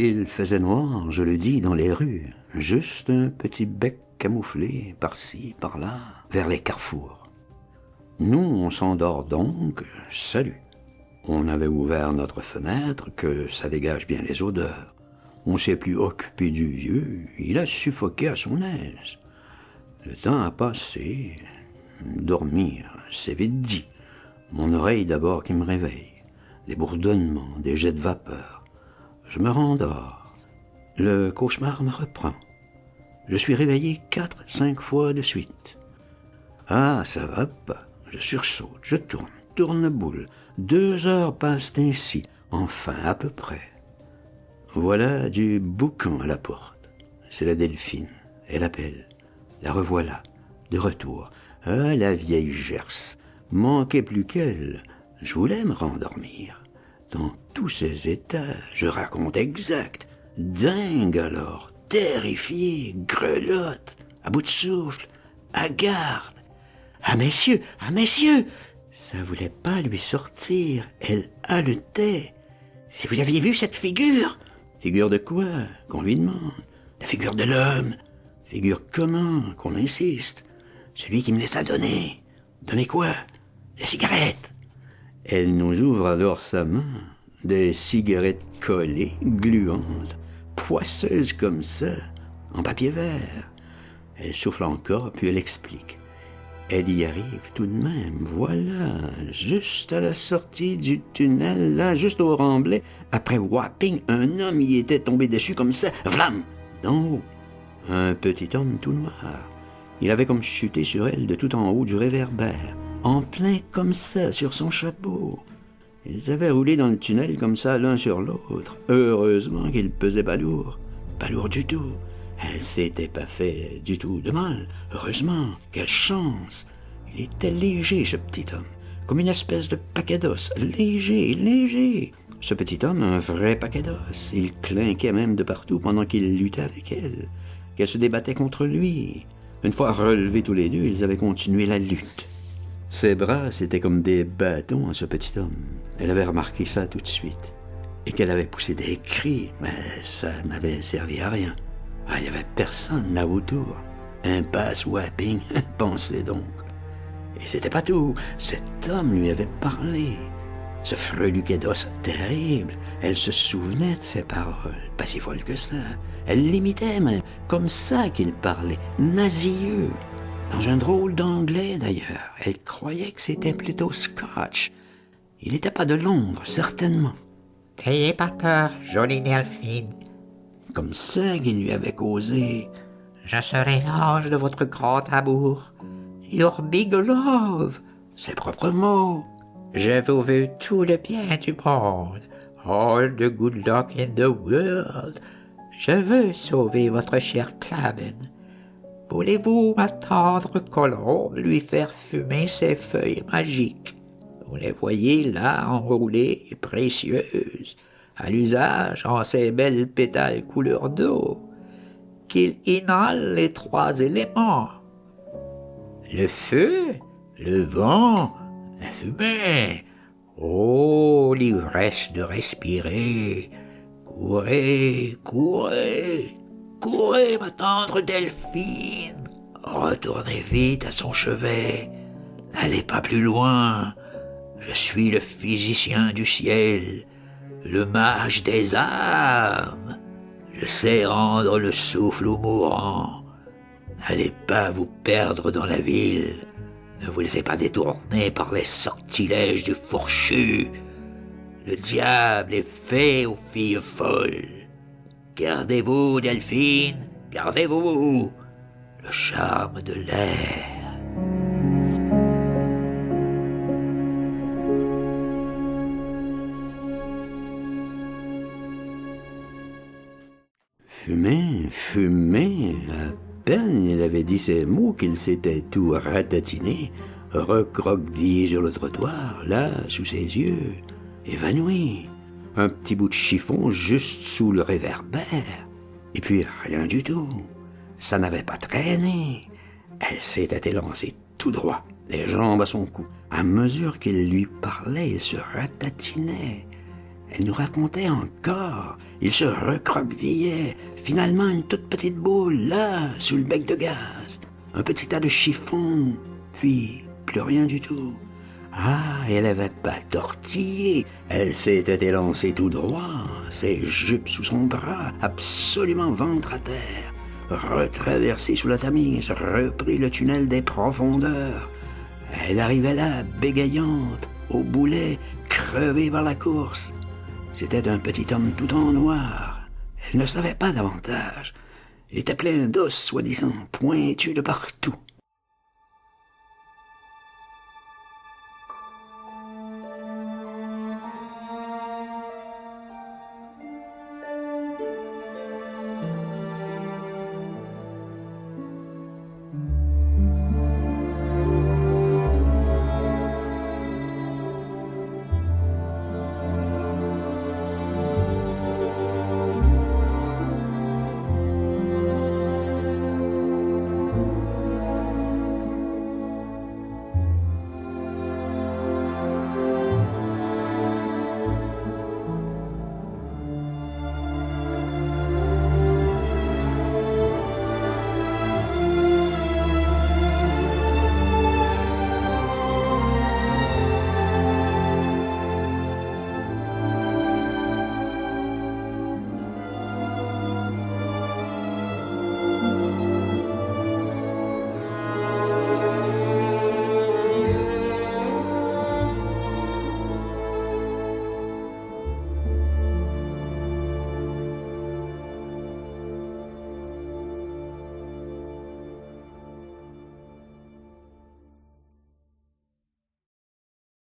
Il faisait noir, je le dis, dans les rues, juste un petit bec camouflé par-ci, par-là, vers les carrefours. Nous, on s'endort donc, salut. On avait ouvert notre fenêtre, que ça dégage bien les odeurs. On s'est plus occupé du vieux, il a suffoqué à son aise. Le temps a passé, dormir, c'est vite dit. Mon oreille d'abord qui me réveille, des bourdonnements, des jets de vapeur. Je me rendors. Le cauchemar me reprend. Je suis réveillé 4-5 fois de suite. Ah, ça va pas. Je sursaute, je tourne boule. 2 heures passent ainsi, enfin à peu près. Voilà du boucan à la porte. C'est la Delphine. Elle appelle. La revoilà, de retour. Ah, la vieille gerce. Manquait plus qu'elle. Je voulais me rendormir. Dans tous ces états, je raconte exact. Dingue alors, terrifié, grelotte, à bout de souffle, hagarde. Ah messieurs, ça voulait pas lui sortir, elle haletait. Si vous aviez vu cette figure. Figure de quoi, qu'on lui demande? La figure de l'homme. Figure comment, qu'on insiste? Celui qui me laissa donner. Donner quoi? La cigarette. Elle nous ouvre alors sa main, des cigarettes collées, gluantes, poisseuses comme ça, en papier vert. Elle souffle encore, puis elle explique. Elle y arrive tout de même, voilà, juste à la sortie du tunnel, là, juste au remblai. Après whopping, un homme y était tombé dessus comme ça, vlam, d'en haut. Un petit homme tout noir. Il avait comme chuté sur elle de tout en haut du réverbère, en plein comme ça, sur son chapeau. Ils avaient roulé dans le tunnel comme ça, l'un sur l'autre. Heureusement qu'il pesait pas lourd du tout. Elle s'était pas fait du tout de mal. Heureusement, quelle chance. Il était léger, ce petit homme, comme une espèce de paquet d'os. Léger. Ce petit homme, un vrai paquet d'os. Il clinquait même de partout pendant qu'il luttait avec elle, qu'elle se débattait contre lui. Une fois relevés tous les deux, ils avaient continué la lutte. Ses bras, c'était comme des bâtons à ce petit homme. Elle avait remarqué ça tout de suite. Et qu'elle avait poussé des cris, mais ça n'avait servi à rien. Ah, il n'y avait personne là autour. Un bass whapping, pensez donc. Et c'était pas tout. Cet homme lui avait parlé. Ce freluquet d'os terrible. Elle se souvenait de ses paroles. Pas si folle que ça. Elle l'imitait même. Comme ça qu'il parlait. Nasilleux. Dans un drôle d'anglais d'ailleurs. Elle croyait que c'était plutôt Scotch. Il n'était pas de Londres, certainement. N'ayez pas peur, jolie Delphine. Comme ça qu'il lui avait causé. Je serai l'ange de votre grand amour. Your big love. Ses propres mots. Je vous veux tout le bien du monde. All the good luck in the world. Je veux sauver votre chère Claben. Voulez-vous, ma tendre colombe, lui faire fumer ses feuilles magiques? Vous les voyez là, enroulées, précieuses, à l'usage en ces belles pétales couleur d'eau, qu'il inhale les 3 éléments. Le feu, le vent, la fumée. Oh, l'ivresse de respirer. Courez, ma tendre Delphine. Retournez vite à son chevet. N'allez pas plus loin. Je suis le physicien du ciel, le mage des âmes. Je sais rendre le souffle aux mourants. N'allez pas vous perdre dans la ville. Ne vous laissez pas détourner par les sortilèges du fourchu. Le diable est fait aux filles folles. Gardez-vous, Delphine, gardez-vous. Le charme de l'air. Fumer, à peine il avait dit ces mots qu'il s'était tout ratatiné, recroquevillé sur le trottoir, là, sous ses yeux, évanoui. Un petit bout de chiffon juste sous le réverbère, et puis rien du tout. Ça n'avait pas traîné. Elle s'était élancée tout droit, les jambes à son cou. À mesure qu'il lui parlait, il se ratatinait. Elle nous racontait encore. Il se recroquevillait. Finalement, une toute petite boule, là, sous le bec de gaz. Un petit tas de chiffon. Puis, plus rien du tout. Ah, elle avait pas tortillé. Elle s'était élancée tout droit, ses jupes sous son bras, absolument ventre à terre. Retraversé sous la Tamise, reprit le tunnel des profondeurs. Elle arrivait là, bégayante, au boulet, crevée par la course. C'était un petit homme tout en noir. Elle ne savait pas davantage. Il était plein d'os, soi-disant, pointu de partout.